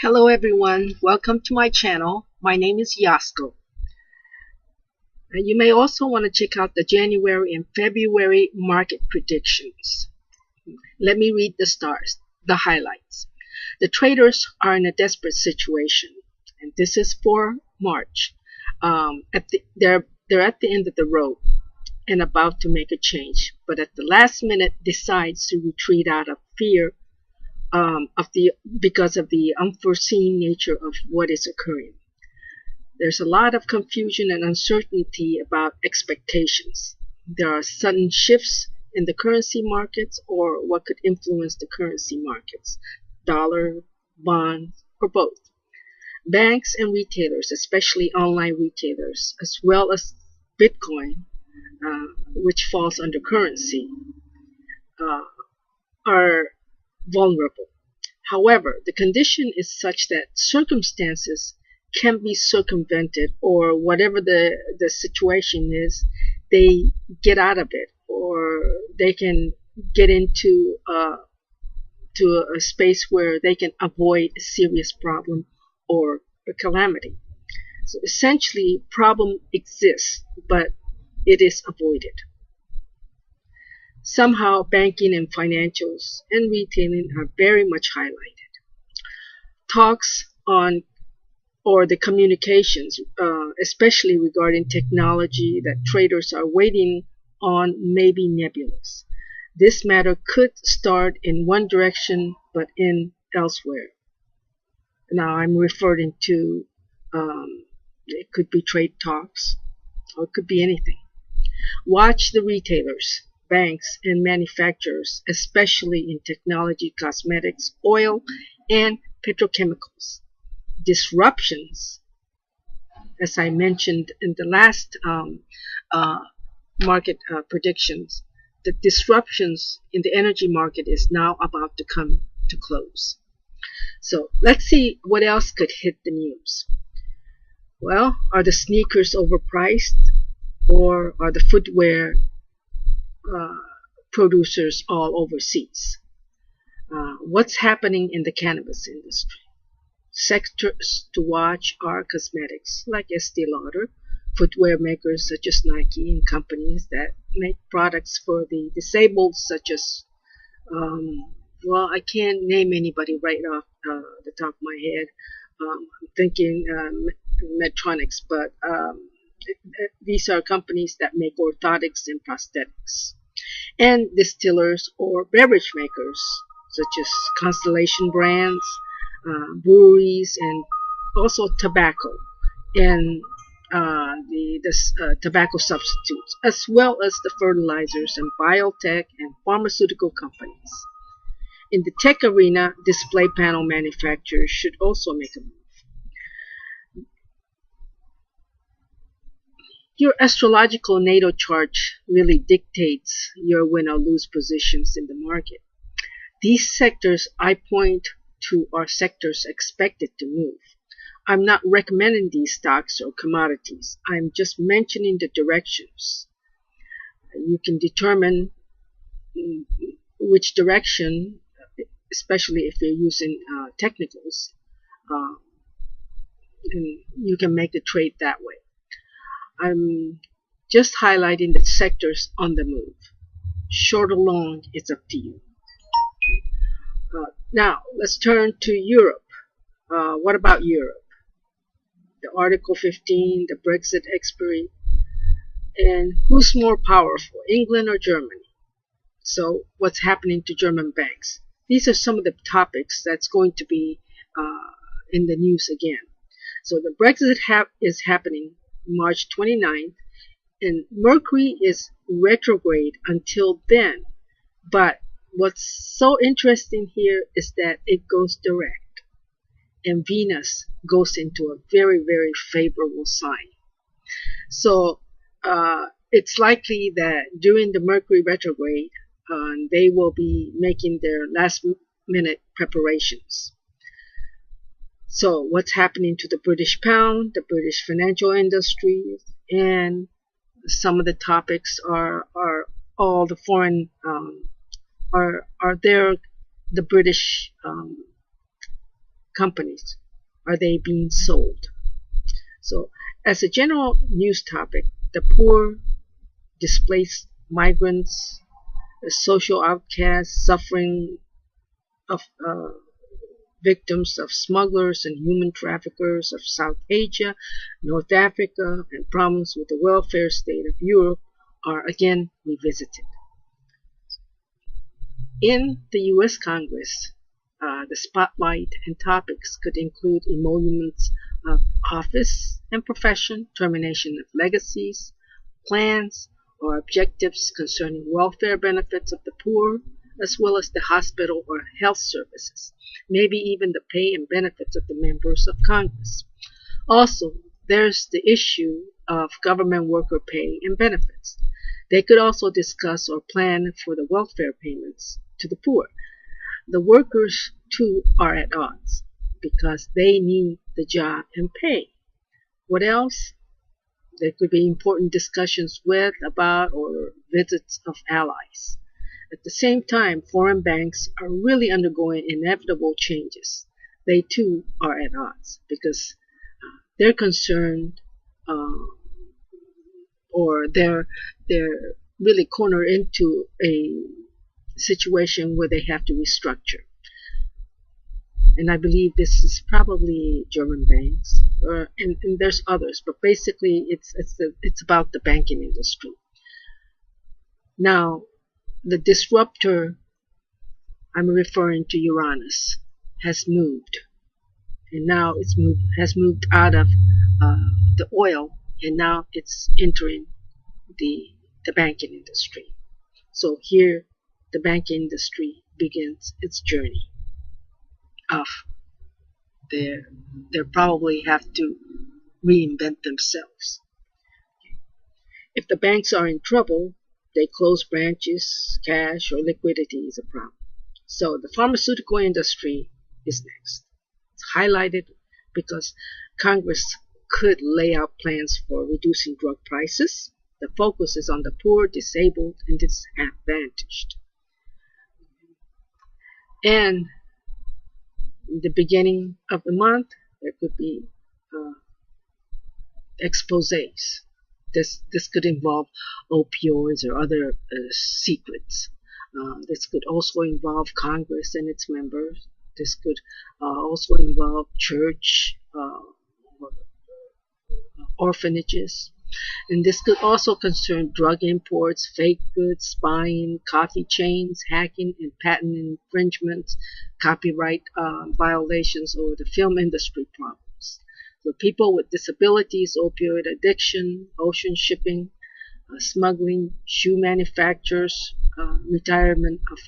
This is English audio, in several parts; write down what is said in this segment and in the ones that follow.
Hello everyone, welcome to my channel. My name is Yasko. You may also want to check out the January and February market predictions. Let me read the highlights. The traders are in a desperate situation, and this is for March. They're at the end of the road and about to make a change, but at the last minute decides to retreat out of fear because of the unforeseen nature of what is occurring. There's a lot of confusion and uncertainty about expectations. There are sudden shifts in the currency markets or what could influence the currency markets, dollar, bonds, or both. Banks and retailers, especially online retailers, as well as Bitcoin, which falls under currency, are vulnerable. However, the condition is such that circumstances can be circumvented, or whatever the situation is, they get out of it, or they can get into to a space where they can avoid a serious problem or a calamity. So essentially, problem exists, but it is avoided. Somehow, banking and financials and retailing are very much highlighted. Talks on or the communications, especially regarding technology that traders are waiting on, may be nebulous. This matter could start in one direction but end elsewhere. Now I'm referring to it could be trade talks, or it could be anything. Watch the retailers, banks, and manufacturers, especially in technology, cosmetics, oil, and petrochemicals. Disruptions, as I mentioned in the last market predictions, the disruptions in the energy market is now about to come to close. So let's see what else could hit the news. Well, are the sneakers overpriced, or are the footwear producers all overseas? What's happening in the cannabis industry? Sectors to watch are cosmetics like Estee Lauder, footwear makers such as Nike, and companies that make products for the disabled such as, well, I can't name anybody right off the top of my head. I'm thinking Medtronics, but these are companies that make orthotics and prosthetics. And distillers or beverage makers such as Constellation Brands, breweries, and also tobacco and the tobacco substitutes, as well as the fertilizers and biotech and pharmaceutical companies. In the tech arena, display panel manufacturers should also make a move. Your astrological natal chart really dictates your win or lose positions in the market. These sectors I point to are sectors expected to move. I'm not recommending these stocks or commodities. I'm just mentioning the directions. You can determine which direction, especially if you're using technicals, and you can make the trade that way. I'm just highlighting the sectors on the move. Short or long, it's up to you. Now, let's turn to Europe. What about Europe? The Article 15, the Brexit expiry, and who's more powerful, England or Germany? So, what's happening to German banks? These are some of the topics that's going to be in the news again. So, the Brexit is happening March 29th, and Mercury is retrograde until then. But what's so interesting here is that it goes direct, and Venus goes into a very, very favorable sign. So it's likely that during the Mercury retrograde, they will be making their last minute preparations. So what's happening to the British pound, the British financial industry, and some of the topics are all the foreign are there the British companies are they being sold? So, as a general news topic, the poor, displaced migrants, the social outcasts, suffering of victims of smugglers and human traffickers of South Asia, North Africa, and problems with the welfare state of Europe are again revisited. In the U.S. Congress, the spotlight and topics could include emoluments of office and profession, termination of legacies, plans or objectives concerning welfare benefits of the poor, as well as the hospital or health services, maybe even the pay and benefits of the members of Congress. Also, there's the issue of government worker pay and benefits. They could also discuss or plan for the welfare payments to the poor. The workers, too, are at odds because they need the job and pay. What else? There could be important discussions with, about, or visits of allies. At the same time, foreign banks are really undergoing inevitable changes. They too are at odds because they're concerned or they're really cornered into a situation where they have to restructure. And I believe this is probably German banks, and there's others, but basically it's about the banking industry. Now, the disruptor, I'm referring to Uranus, has moved, and now has moved out of the oil, and now it's entering the banking industry. So here, the banking industry begins its journey of they probably have to reinvent themselves. If the banks are in trouble, they close branches, cash or liquidity is a problem. So the pharmaceutical industry is next. It's highlighted because Congress could lay out plans for reducing drug prices. The focus is on the poor, disabled, and disadvantaged. And in the beginning of the month, there could be exposés. This could involve opioids or other secrets. This could also involve Congress and its members. This could also involve church, orphanages. And this could also concern drug imports, fake goods, spying, coffee chains, hacking, and patent infringements, copyright violations, or the film industry problems. So people with disabilities, opioid addiction, ocean shipping, smuggling, shoe manufacturers, retirement of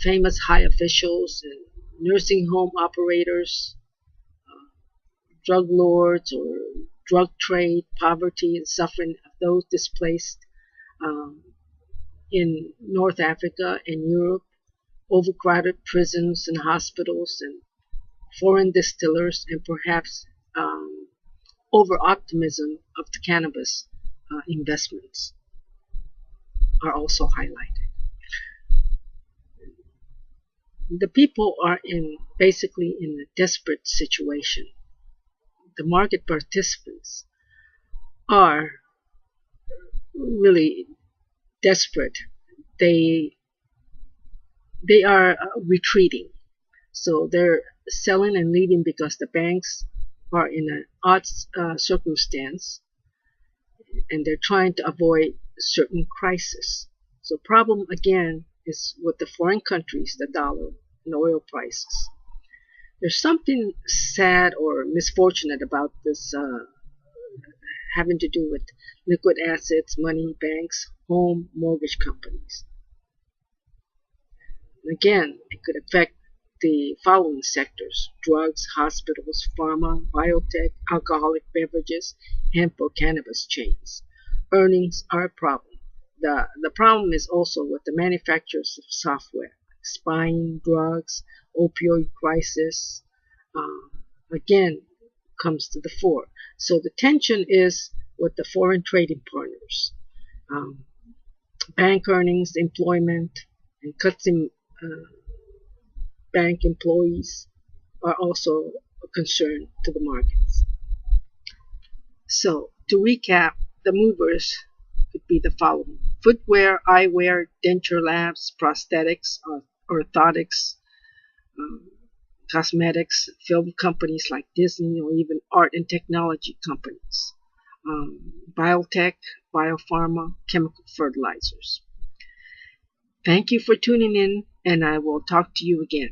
famous high officials, and nursing home operators, drug lords or drug trade, poverty and suffering of those displaced in North Africa and Europe, overcrowded prisons and hospitals, and foreign distillers, and perhaps over-optimism of the cannabis investments are also highlighted. The people are basically in a desperate situation. The market participants are really desperate. They are retreating. So they're selling and leaving because the banks are in an odd circumstance and they're trying to avoid certain crisis. So problem again is with the foreign countries, the dollar and oil prices. There's something sad or misfortunate about this having to do with liquid assets, money, banks, home, mortgage companies. Again, it could affect the following sectors: drugs, hospitals, pharma, biotech, alcoholic beverages, hemp or cannabis chains. Earnings are a problem. The problem is also with the manufacturers of software, spying, drugs, opioid crisis, again, comes to the fore. So the tension is with the foreign trading partners. Bank earnings, employment, and cuts in bank employees, are also a concern to the markets. So, to recap, the movers could be the following: footwear, eyewear, denture labs, prosthetics, orthotics, um, cosmetics, film companies like Disney, or even art and technology companies, biotech, biopharma, chemical fertilizers. Thank you for tuning in, and I will talk to you again.